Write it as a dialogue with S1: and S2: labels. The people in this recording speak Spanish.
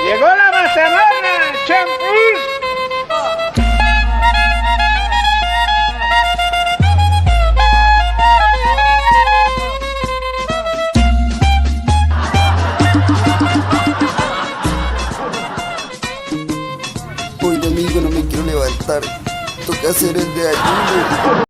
S1: Llegó la mazamorra, champús.
S2: Hoy domingo no me quiero levantar. Toca hacer el de ayuno.